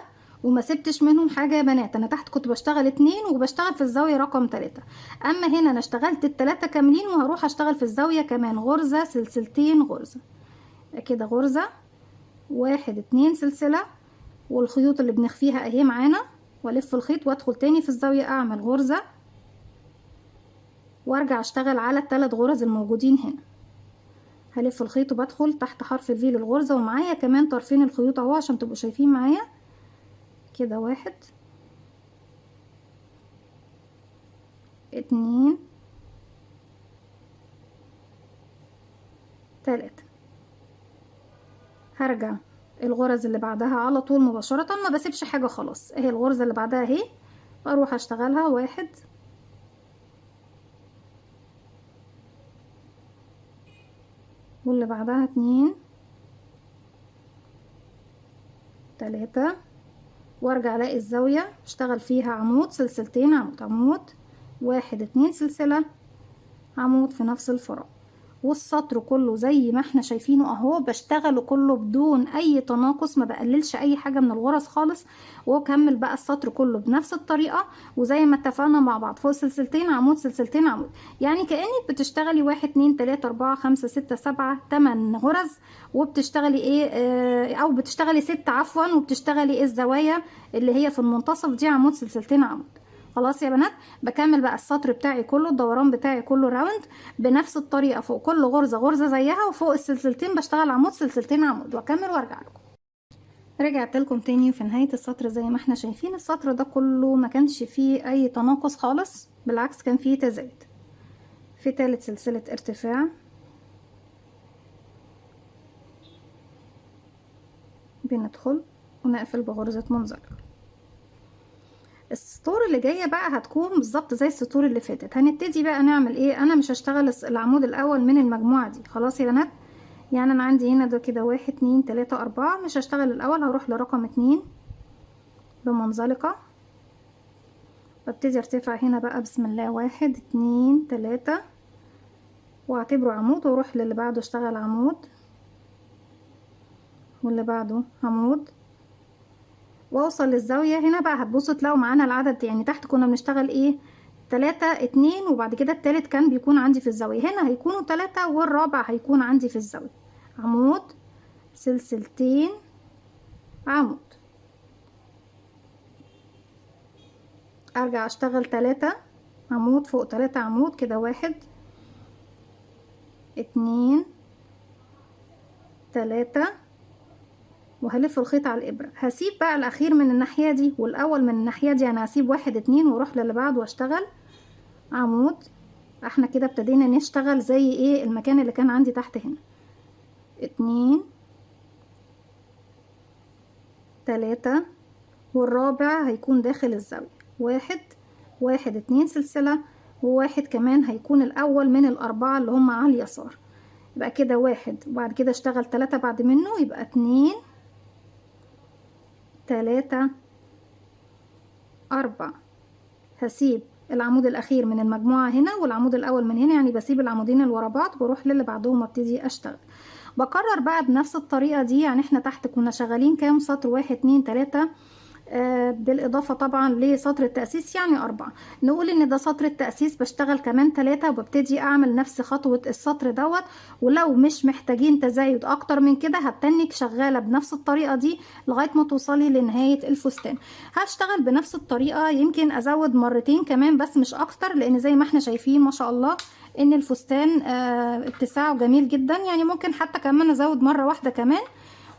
وما سبتش منهم حاجة يا بنات. انا تحت كنت بشتغل 2 وبشتغل في الزاوية رقم 3، اما هنا انا اشتغلت ال3 كاملين وهروح اشتغل في الزاوية كمان غرزة سلسلتين غرزة كده، غرزة 1 2 سلسلة والخيوط اللي بنخفيها اهي معانا، والف الخيط وادخل تاني في الزاوية اعمل غرزة وارجع اشتغل على ال3 غرز الموجودين هنا. هلف الخيط وبدخل تحت حرف الفي للغرزة، ومعايا كمان طرفين الخيوط اهو عشان تبقوا شايفين معايا كده 1 2 3. هرجع الغرز اللي بعدها على طول مباشرة، ما بسيبش حاجة خلاص. اهي الغرزة اللي بعدها اهي اروح اشتغلها 1 واللي بعدها 2 3 وارجع الاقي الزاوية اشتغل فيها عمود سلسلتين عمود عمود 1 2 سلسلة عمود في نفس الفراغ، والسطر كله زي ما احنا شايفينه اهو بشتغله كله بدون اي تناقص، ما بقللش اي حاجة من الغرز خالص. واكمل بقى السطر كله بنفس الطريقة وزي ما اتفقنا مع بعض فوق سلسلتين عمود سلسلتين عمود. يعني كأنك بتشتغلي 1 2 3 4 5 6 7 8 غرز وبتشتغلي ايه او بتشتغلي 6 عفوا، وبتشتغلي ايه الزوايا اللي هي في المنتصف دي عمود سلسلتين عمود. خلاص يا بنات، بكمل بقى السطر بتاعي كله الدوران بتاعي كله راوند بنفس الطريقه، فوق كل غرزه غرزه زيها، وفوق السلسلتين بشتغل عمود سلسلتين عمود واكمل وارجع لكم. رجعت لكم تاني وفي نهايه السطر زي ما احنا شايفين السطر ده كله ما كانش فيه اي تناقص خالص، بالعكس كان فيه تزايد. في تالت سلسله ارتفاع بندخل ونقفل بغرزه منزلقه. السطور اللي جايه بقى هتكون بالظبط زي السطور اللي فاتت. هنبتدي بقى نعمل ايه، انا مش هشتغل العمود الاول من المجموعه دي خلاص يا بنات. يعني انا عندي هنا ده كده 1 2 3 4 مش هشتغل الاول، هروح لرقم 2 بمنزلقه، ببتدي ارتفع هنا بقى بسم الله 1 2 3 واعتبره عمود، واروح للي بعده اشتغل عمود واللي بعده عمود واوصل للزاوية. هنا بقى هتبصوا تلاقوا معانا العدد، يعني تحت كنا بنشتغل ايه 3 2 وبعد كده التالت كان بيكون عندي في الزاوية، هنا هيكونوا 3 والرابع هيكون عندي في الزاوية عمود سلسلتين عمود. ارجع اشتغل 3 عمود فوق 3 عمود كده 1 2 3 وهلف الخيط على الابره. هسيب بقى الاخير من الناحيه دي والاول من الناحيه دي، انا هسيب 1 2 واروح للي بعده واشتغل عمود. احنا كده ابتدينا نشتغل زي ايه المكان اللي كان عندي تحت هنا 2 3 والرابع هيكون داخل الزاويه 1 1 2 سلسله وواحد كمان هيكون الاول من الاربعه اللي هم على اليسار. يبقى كده 1 وبعد كده اشتغل 3 بعد منه، يبقى 2 3 4. هسيب العمود الاخير من المجموعة هنا والعمود الاول من هنا، يعني بسيب العمودين اللي ورا بعض واروح للي بعدهم وابتدي اشتغل. بكرر بقى بنفس الطريقة دي. يعني احنا تحت كنا شغالين كام سطر؟ 1 2 3 بالإضافة طبعا لسطر التأسيس يعني 4. نقول إن ده سطر التأسيس، بشتغل كمان 3 وببتدي أعمل نفس خطوة السطر دوت. ولو مش محتاجين تزايد أكتر من كده هتنك شغالة بنفس الطريقة دي لغاية ما توصلي لنهاية الفستان. هشتغل بنفس الطريقة، يمكن أزود مرتين كمان بس مش أكتر، لأن زي ما احنا شايفين ما شاء الله إن الفستان اتساعه جميل جدا. يعني ممكن حتى كمان أزود مرة واحدة كمان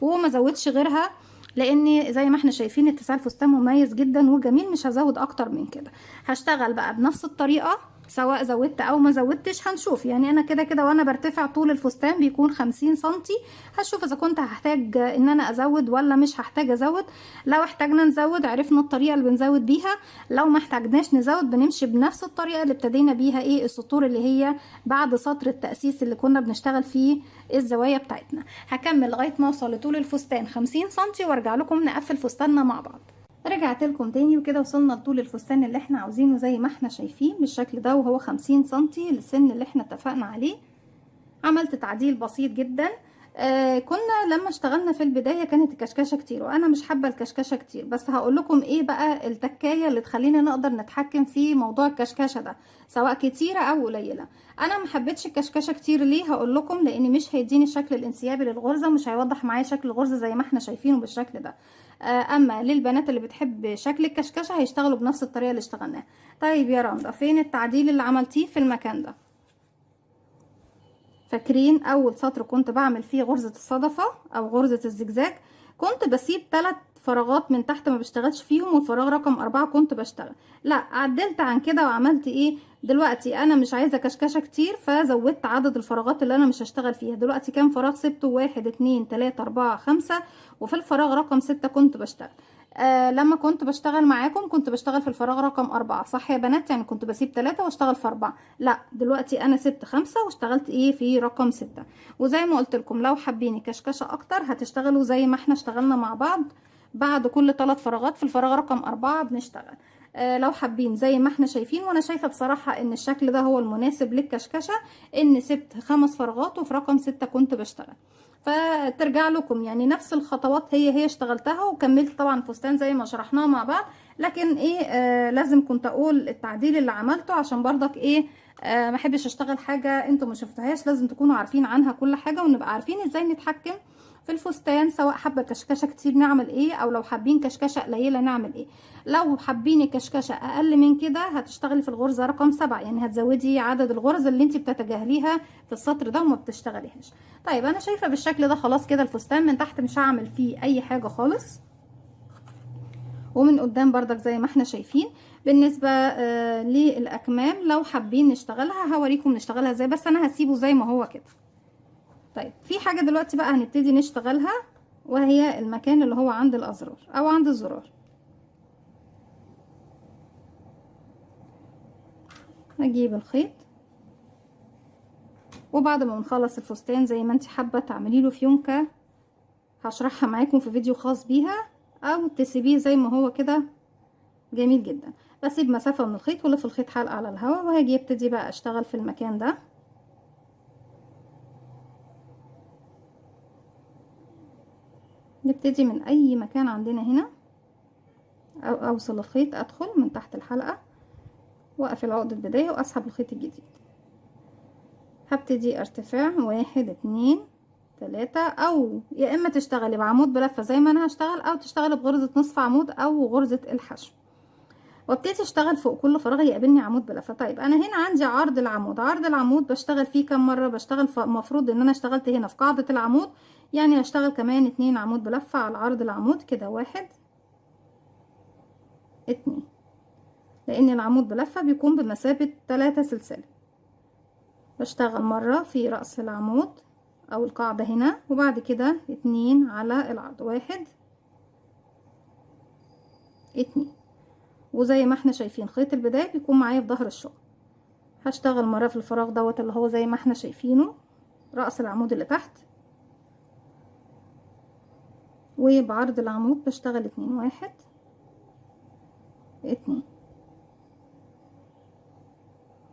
وما زودش غيرها، لان زي ما احنا شايفين اتساع الفستان مميز جدا وجميل. مش هزود اكتر من كده. هشتغل بقى بنفس الطريقه سواء زودت او ما زودتش. هنشوف يعني انا كده كده وانا برتفع طول الفستان بيكون 50 سنتي. هشوف اذا كنت هحتاج ان انا ازود ولا مش هحتاج ازود. لو احتاجنا نزود عرفنا الطريقه اللي بنزود بيها، لو ما احتاجناش نزود بنمشي بنفس الطريقه اللي ابتدينا بيها السطور اللي هي بعد سطر التأسيس اللي كنا بنشتغل فيه الزوايا بتاعتنا. هكمل لغايه ما اوصل لطول الفستان 50 سنتي وارجع لكم نقفل فستاننا مع بعض. رجعت لكم تاني وكده وصلنا لطول الفستان اللي احنا عاوزينه زي ما احنا شايفين بالشكل ده، وهو 50 سنتي للسن اللي احنا اتفقنا عليه. عملت تعديل بسيط جدا. كنا لما اشتغلنا في البداية كانت الكشكشة كتير، وانا مش حابة الكشكشة كتير، بس هقول لكم ايه بقى التكاية اللي تخلينا نقدر نتحكم في موضوع الكشكشة ده سواء كتيرة او قليلة. انا ما حبيتش الكشكشة كتير. ليه؟ هقول لكم لان مش هيديني الشكل الانسيابي للغرزة، ومش هيوضح معايا شكل الغرزة زي ما احنا شايفينه بالشكل ده. اما للبنات اللي بتحب شكل الكشكشة هيشتغلوا بنفس الطريقة اللي اشتغلناها. طيب يا رندا، فين التعديل اللي عملتيه في المكان ده؟ فاكرين اول سطر كنت بعمل فيه غرزة الصدفة او غرزة الزجزاج؟ كنت بسيب 3 فراغات من تحت ما بشتغلش فيهم، والفراغ رقم 4 كنت بشتغل. لا، عدلت عن كده وعملت ايه دلوقتي؟ انا مش عايزة كشكشة كتير فزودت عدد الفراغات اللي انا مش هشتغل فيها. دلوقتي كام فراغ سبته؟ 1 2 3 4 5، وفي الفراغ رقم 6 كنت بشتغل. لما كنت بشتغل معاكم كنت بشتغل في الفراغ رقم 4 صح يا بنات؟ يعني كنت بسيب 3 واشتغل في 4. لا، دلوقتي انا سبت 5 واشتغلت في رقم 6. وزي ما قلت لكم لو حابين كشكشة اكتر هتشتغلوا زي ما احنا اشتغلنا مع بعض. بعد كل 3 فراغات في الفراغ رقم 4 بنشتغل. لو حابين زي ما احنا شايفين، وانا شايفة بصراحة ان الشكل ده هو المناسب للكشكشة، ان سبت 5 فراغات وفي رقم 6 كنت بشتغل. فترجع لكم يعني نفس الخطوات هي اشتغلتها وكملت طبعا فستان زي ما شرحناه مع بعض. لكن لازم كنت اقول التعديل اللي عملته عشان برضك ما احبش اشتغل حاجه انتوا ما شفتوهاش. لازم تكونوا عارفين عنها كل حاجه، ونبقى عارفين ازاي نتحكم في الفستان، سواء حابه كشكشه كتير نعمل او لو حابين كشكشه قليله نعمل لو حابين كشكشه اقل من كده هتشتغلي في الغرزه رقم 7، يعني هتزودي عدد الغرز اللي انت بتتجاهليها في السطر ده وما بتشتغليهاش. طيب انا شايفه بالشكل ده خلاص كده الفستان من تحت مش هعمل فيه اي حاجه خالص، ومن قدام بردك زي ما احنا شايفين. بالنسبه للاكمام لو حابين نشتغلها هوريكم نشتغلها ازاي، بس انا هسيبه زي ما هو كده. طيب في حاجه دلوقتي بقى هنبتدي نشتغلها، وهي المكان اللي هو عند الازرار او عند الزرار. هجيب الخيط، وبعد ما بنخلص الفستان زي ما انت حابه تعملي له فيونكه هشرحها معاكم في فيديو خاص بيها، او تسيبيه زي ما هو كده جميل جدا. بسيب مسافه من الخيط والف الخيط حلقه على الهواء، وهاجي ابتدي بقى اشتغل في المكان ده. نبتدي من اي مكان عندنا هنا، او اوصل الخيط ادخل من تحت الحلقه واقفل عقده بدايه واسحب الخيط الجديد. هبتدي ارتفاع 1 2 3، او يا اما تشتغلي بعمود بلفه زي ما انا هشتغل، او تشتغلي بغرزه نصف عمود او غرزه الحشو، وابتدي اشتغل فوق كل فراغ يقابلني عمود بلفه. طيب انا هنا عندي عرض العمود. عرض العمود بشتغل فيه كم مره؟ بشتغل المفروض ان انا اشتغلت هنا في قاعده العمود، يعني هشتغل كمان 2 عمود بلفه على عرض العمود كده. 1 2، لان العمود بلفه بيكون بمثابه 3 سلسله. بشتغل مره في راس العمود او القاعده هنا، وبعد كده 2 على العرض. 1 2، وزي ما احنا شايفين خيط البدايه بيكون معايا في ظهر الشغل. هشتغل مره في الفراغ دوت اللي هو زي ما احنا شايفينه رأس العمود اللي تحت، وبعرض العمود بشتغل 2 1 2،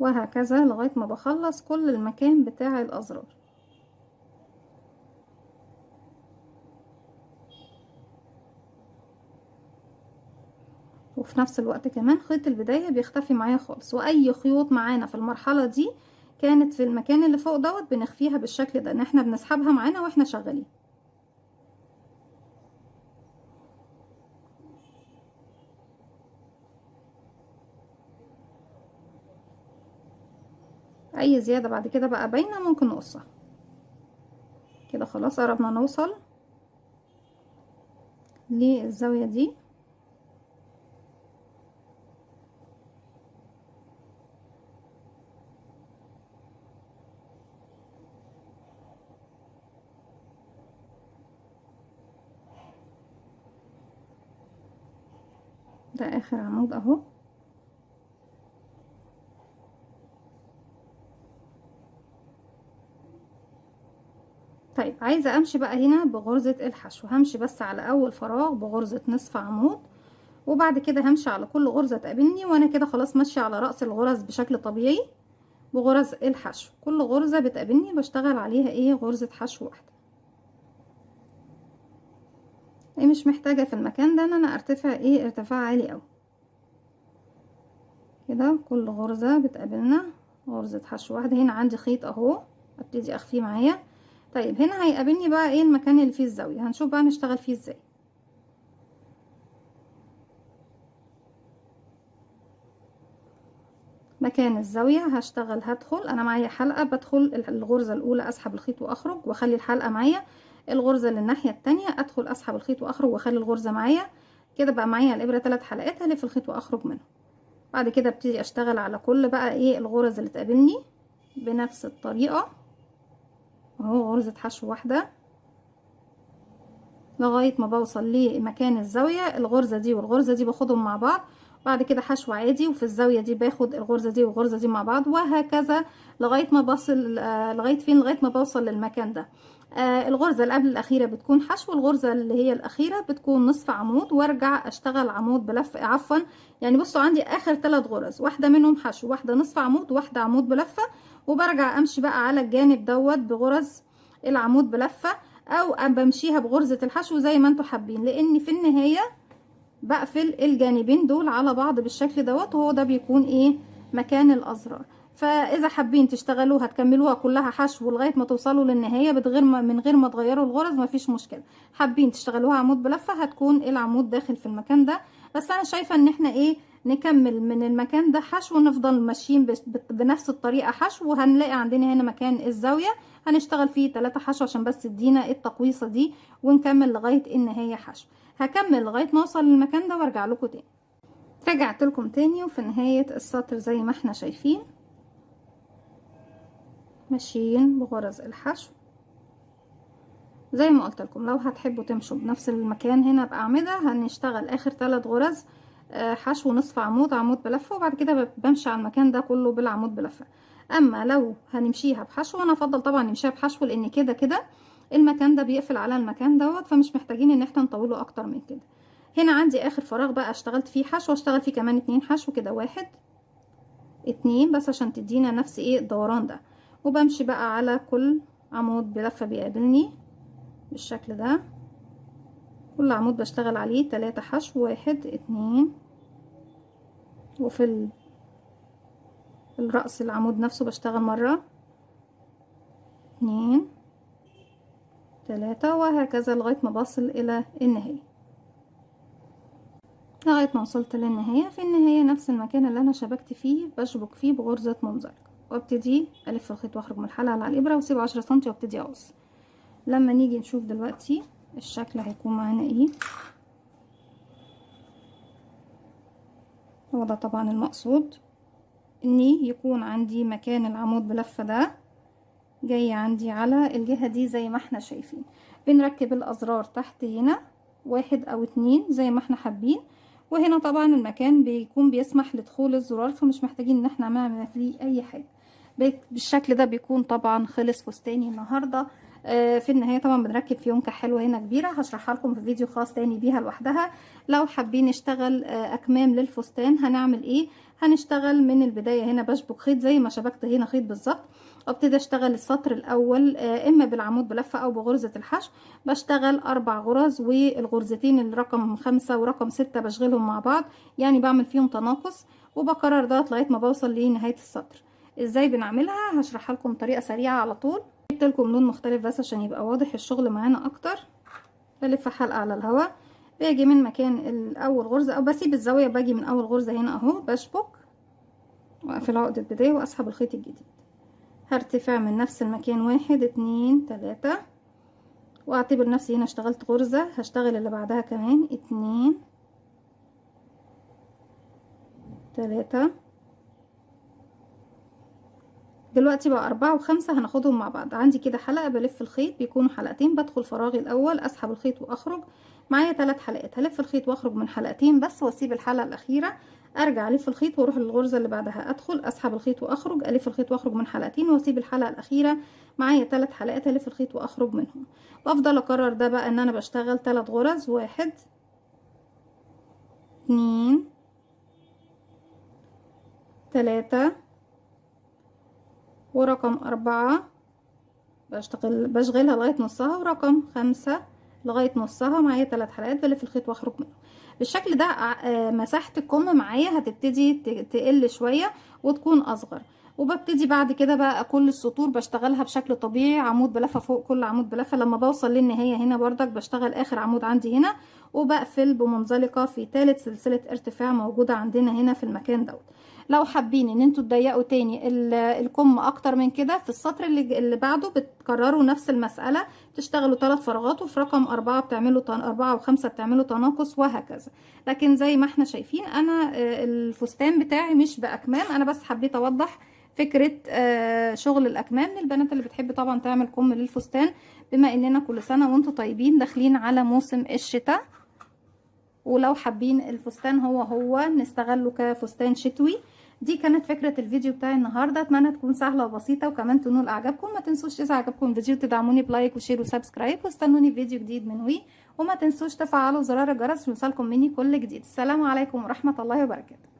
وهكذا لغاية ما بخلص كل المكان بتاع الأزرار. وفي نفس الوقت كمان خيط البداية بيختفي معايا خالص، واي خيوط معانا في المرحلة دي كانت في المكان اللي فوق دوت بنخفيها بالشكل ده، ان احنا بنسحبها معانا واحنا شغالين. اي زيادة بعد كده بقى باينة ممكن نقصها كده. خلاص قربنا نوصل للزاوية دي. ده اخر عمود اهو. طيب عايزة امشي بقى هنا بغرزة الحشو، همشي بس على اول فراغ بغرزة نصف عمود، وبعد كده همشي على كل غرزة تقابلني، وانا كده خلاص ماشية على رأس الغرز بشكل طبيعي بغرز الحشو. كل غرزة بتقابلني بشتغل عليها ايه غرزة حشو واحدة. ايه مش محتاجة في المكان ده ان انا ارتفع ايه ارتفاع عالي اوي كده. كل غرزة بتقابلنا غرزة حشو واحدة. هنا عندي خيط اهو ابتدي اخفيه معايا. طيب هنا هيقابلني بقى ايه المكان اللي فيه الزاوية، هنشوف بقى نشتغل فيه ازاي. مكان الزاوية هشتغل، هدخل انا معايا حلقة، بدخل الغرزة الاولى اسحب الخيط واخرج واخلي الحلقة معايا، الغرزة اللي الناحية التانية ادخل اسحب الخيط واخرج واخلي الغرزة معايا. كده بقى معايا الابرة 3 حلقات هلف الخيط واخرج منه. بعد كده ابتدي اشتغل على كل بقى ايه الغرز اللي تقابلني بنفس الطريقة اهو، غرزة حشو واحدة لغاية ما بوصل لمكان الزاوية. الغرزة دي والغرزة دي باخدهم مع بعض، بعد كده حشو عادي، وفي الزاوية دي باخد الغرزة دي والغرزة دي مع بعض، وهكذا لغاية ما بوصل لغاية فين، لغاية ما بوصل للمكان ده. الغرزة اللي قبل الأخيرة بتكون حشو، الغرزة اللي هي الأخيرة بتكون نصف عمود، وارجع اشتغل عمود بلف عفوا. يعني بصوا عندي آخر 3 غرز، واحدة منهم حشو، واحدة نصف عمود، واحدة عمود بلفة، وبرجع امشي بقى على الجانب دوت بغرز العمود بلفة، او بمشيها بغرزة الحشو زي ما انتوا حابين، لان في النهاية بقفل الجانبين دول على بعض بالشكل دوت، وهو ده بيكون ايه مكان الازرار. فاذا حابين تشتغلوها تكملوها كلها حشو لغايه ما توصلوا للنهايه من غير ما تغيروا الغرز مفيش مشكله. حابين تشتغلوها عمود بلفه هتكون العمود داخل في المكان ده، بس انا شايفه ان احنا ايه نكمل من المكان ده حشو ونفضل ماشيين بنفس الطريقه حشو، وهنلاقي عندنا هنا مكان الزاويه هنشتغل فيه 3 حشو عشان بس تدينا التقويصه دي، ونكمل لغايه النهايه حشو. هكمل لغايه ما اوصل للمكان ده وارجع لكم تاني. رجعت لكم تاني، وفي نهايه السطر زي ما احنا شايفين ماشيين بغرز الحشو زي ما قلت لكم. لو هتحبوا تمشوا بنفس المكان هنا باعمده هنشتغل اخر 3 غرز حشو نصف عمود عمود بلفه، وبعد كده بمشي على المكان ده كله بالعمود بلفه. اما لو هنمشيها بحشو انا افضل طبعا نمشيها بحشو، لان كده كده المكان ده بيقفل على المكان دوت، فمش محتاجين ان احنا نطوله اكتر من كده. هنا عندي اخر فراغ بقى اشتغلت فيه حشو، اشتغل فيه كمان 2 حشو كده، 1 2 بس عشان تدينا نفس ايه الدوران ده، وبمشي بقى على كل عمود بلفه بيقابلني بالشكل ده. كل عمود بشتغل عليه 3 حشو، 1 2، وفي الرأس العمود نفسه بشتغل مرة 2 3، وهكذا لغاية ما بصل إلى النهاية. لغاية ما وصلت للنهاية، في النهاية نفس المكان اللي أنا شبكت فيه بشبك فيه بغرزة منزلقة، وابتدي ألف الخيط واخرج من الحلقة على الإبرة واسيب 10 سنتي وابتدي أقص. لما نيجي نشوف دلوقتي الشكل هيكون معانا ايه. هو ده طبعا المقصود، اني يكون عندي مكان العمود بلفة ده جاي عندي على الجهة دي زي ما احنا شايفين. بنركب الازرار تحت هنا 1 أو 2 زي ما احنا حابين، وهنا طبعا المكان بيكون بيسمح لدخول الزرار، فمش محتاجين ان احنا نعمل فيه اي حاجة. بالشكل ده بيكون طبعا خلص فستاني النهاردة. في النهايه طبعا بنركب فيونكه حلوه هنا كبيره، هشرحها لكم في فيديو خاص تاني بيها لوحدها. لو حابين نشتغل اكمام للفستان هنعمل ايه؟ هنشتغل من البدايه هنا بشبك خيط زي ما شبكت هنا خيط بالظبط، وابتدي اشتغل السطر الاول اما بالعمود بلفه او بغرزه الحشو. بشتغل 4 غرز، والغرزتين الرقم 5 ورقم 6 بشغلهم مع بعض، يعني بعمل فيهم تناقص، وبكرر ده لغايه ما بوصل لنهايه السطر. ازاي بنعملها هشرحها لكم بطريقه سريعه على طول. جبت لكم لون مختلف بس عشان يبقى واضح الشغل معانا اكتر. بلف حلقه على الهواء، باجي من مكان الاول غرزه او بسيب الزاويه، باجي من اول غرزه هنا اهو بشبك واقفل عقده البدايه واسحب الخيط الجديد. هرتفع من نفس المكان 1 2 3، واعتبر نفسي هنا اشتغلت غرزه، هشتغل اللي بعدها كمان 2 3. دلوقتي بقى 4 و5 هناخدهم مع بعض. عندي كده حلقة بلف الخيط، بيكونوا حلقتين، بدخل فراغي الأول أسحب الخيط وأخرج، معايا 3 حلقات. هلف الخيط وأخرج من حلقتين بس وأسيب الحلقة الأخيرة، أرجع ألف الخيط وأروح للغرزة اللي بعدها، أدخل أسحب الخيط وأخرج، ألف الخيط وأخرج من حلقتين وأسيب الحلقة الأخيرة، معايا 3 حلقات، ألف الخيط وأخرج منهم. وأفضل أكرر ده بقى إن أنا بشتغل 3 غرز، 1 2 3 ورقم 4 بشغلها لغاية نصها، ورقم 5 لغاية نصها، معايا 3 حلقات بلف الخيط واخرج منه. بالشكل ده مساحة الكم معايا هتبتدي تقل شوية وتكون اصغر. وببتدي بعد كده بقى كل السطور بشتغلها بشكل طبيعي، عمود بلفة فوق كل عمود بلفة. لما بوصل للنهاية هنا بردك بشتغل اخر عمود عندي هنا، وبقفل بمنزلقة في ثالث سلسلة ارتفاع موجودة عندنا هنا في المكان دوت. لو حابين ان انتوا تضيقوا تاني الكم اكتر من كده، في السطر اللي بعده بتكرروا نفس المسألة، تشتغلوا 3 فراغات، وفي رقم 4 بتعملوا 4 و5 بتعملوا تناقص وهكذا. لكن زي ما احنا شايفين انا الفستان بتاعي مش باكمام، انا بس حبيت اوضح فكرة شغل الاكمام للبنات اللي بتحب طبعا تعمل كم للفستان، بما اننا كل سنة وانتوا طيبين داخلين على موسم الشتاء. ولو حابين الفستان هو نستغله كفستان شتوي. دي كانت فكرة الفيديو بتاعي النهاردة، اتمنى تكون سهلة وبسيطة وكمان تنول اعجابكم. ما تنسوش اذا عجبكم الفيديو تدعموني بلايك وشير وسبسكرايب، واستنوني في فيديو جديد من وي. وما تنسوش تفعلوا زرار الجرس ليوصلكم مني كل جديد. السلام عليكم ورحمة الله وبركاته.